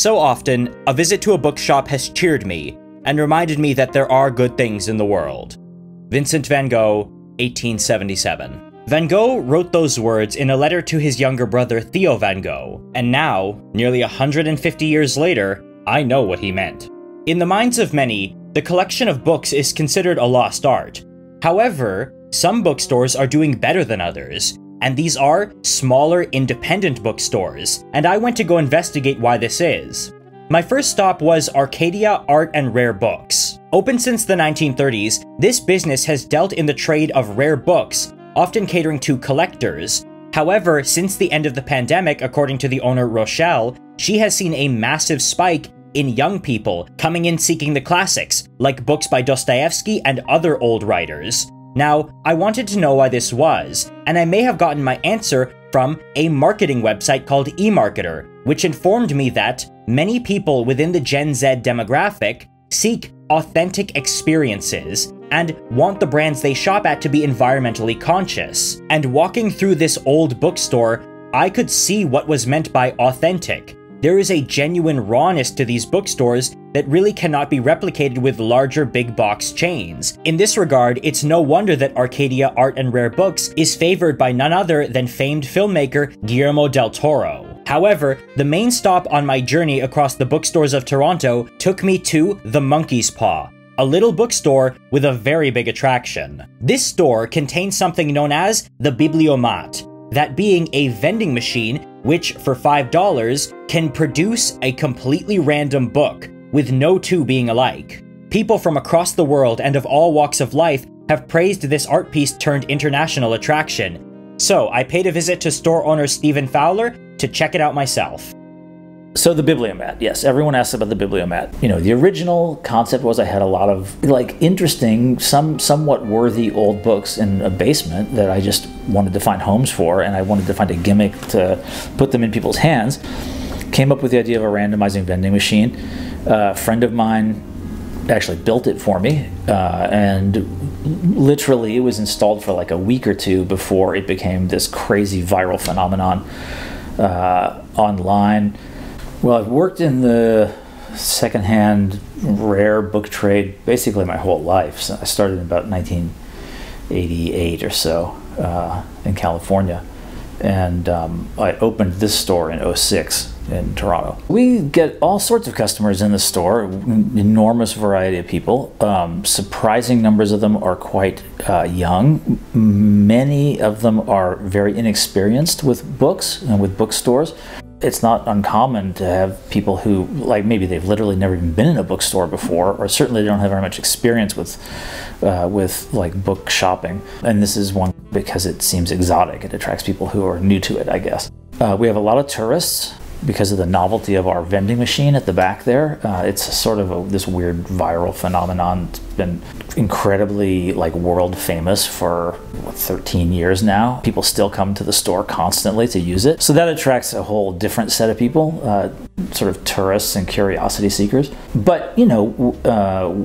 so often, a visit to a bookshop has cheered me and reminded me that there are good things in the world. Vincent van Gogh, 1877. Van Gogh wrote those words in a letter to his younger brother Theo van Gogh, and now, nearly 150 years later, I know what he meant. In the minds of many, the collection of books is considered a lost art. However, some bookstores are doing better than others, and these are smaller independent bookstores, and I went to go investigate why this is. My first stop was Arcadia Art and Rare Books. Open since the 1930s, this business has dealt in the trade of rare books, often catering to collectors. However, since the end of the pandemic, according to the owner Rochelle, she has seen a massive spike in young people coming in seeking the classics, like books by Dostoevsky and other old writers. Now, I wanted to know why this was, and I may have gotten my answer from a marketing website called eMarketer, which informed me that many people within the Gen Z demographic seek authentic experiences and want the brands they shop at to be environmentally conscious. And walking through this old bookstore, I could see what was meant by authentic. There is a genuine rawness to these bookstores that really cannot be replicated with larger big box chains. In this regard, it's no wonder that Arcadia Art and Rare Books is favored by none other than famed filmmaker Guillermo del Toro. However, the main stop on my journey across the bookstores of Toronto took me to the Monkey's Paw, a little bookstore with a very big attraction. This store contains something known as the Bibliomat, that being a vending machine which, for $5, can produce a completely random book, with no two being alike. People from across the world and of all walks of life have praised this art piece turned international attraction. So I paid a visit to store owner Stephen Fowler to check it out myself. So the Bibliomat, yes, everyone asks about the Bibliomat. You know, the original concept was I had a lot of, like, interesting, somewhat worthy old books in a basement that I just wanted to find homes for, and I wanted to find a gimmick to put them in people's hands. Came up with the idea of a randomizing vending machine. A friend of mine actually built it for me, and literally it was installed for like a week or two before it became this crazy viral phenomenon online. Well, I've worked in the secondhand rare book trade basically my whole life. So I started in about 1988 or so in California, and I opened this store in '06 in Toronto. We get all sorts of customers in the store, enormous variety of people. Surprising numbers of them are quite young. Many of them are very inexperienced with books and with bookstores. It's not uncommon to have people who, like, maybe they've literally never even been in a bookstore before, or certainly they don't have very much experience with like book shopping. And this is one because it seems exotic. It attracts people who are new to it, I guess. We have a lot of tourists because of the novelty of our vending machine at the back there. It's sort of this weird viral phenomenon. It's been incredibly, like, world famous for, what, 13 years now. People still come to the store constantly to use it. So that attracts a whole different set of people, sort of tourists and curiosity seekers. But, you know,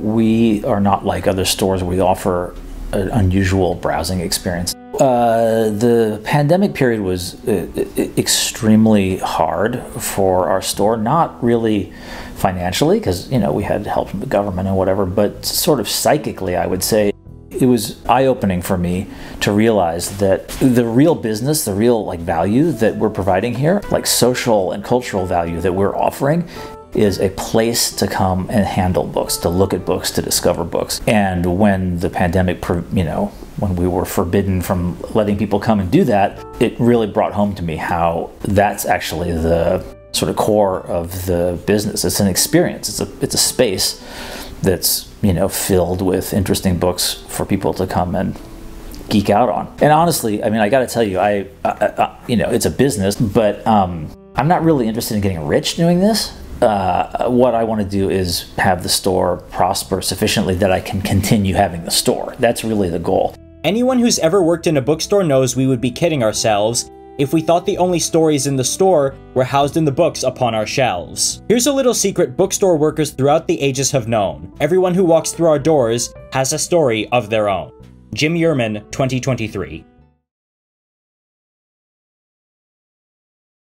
we are not like other stores where we offer an unusual browsing experience. The pandemic period was extremely hard for our store, not really financially, because, you know, we had help from the government and whatever, but sort of psychically, I would say. It was eye-opening for me to realize that the real business, the real, like, value that we're providing here, like social and cultural value that we're offering, is a place to come and handle books, to look at books, to discover books. And when the pandemic, you know, when we were forbidden from letting people come and do that, it really brought home to me how that's actually the sort of core of the business. It's an experience. It's a space that's, you know, filled with interesting books for people to come and geek out on. And honestly, I mean, I got to tell you, I you know, it's a business, but I'm not really interested in getting rich doing this. What I want to do is have the store prosper sufficiently that I can continue having the store. That's really the goal. Anyone who's ever worked in a bookstore knows we would be kidding ourselves if we thought the only stories in the store were housed in the books upon our shelves. Here's a little secret bookstore workers throughout the ages have known. Everyone who walks through our doors has a story of their own. Jim Yerman, 2023.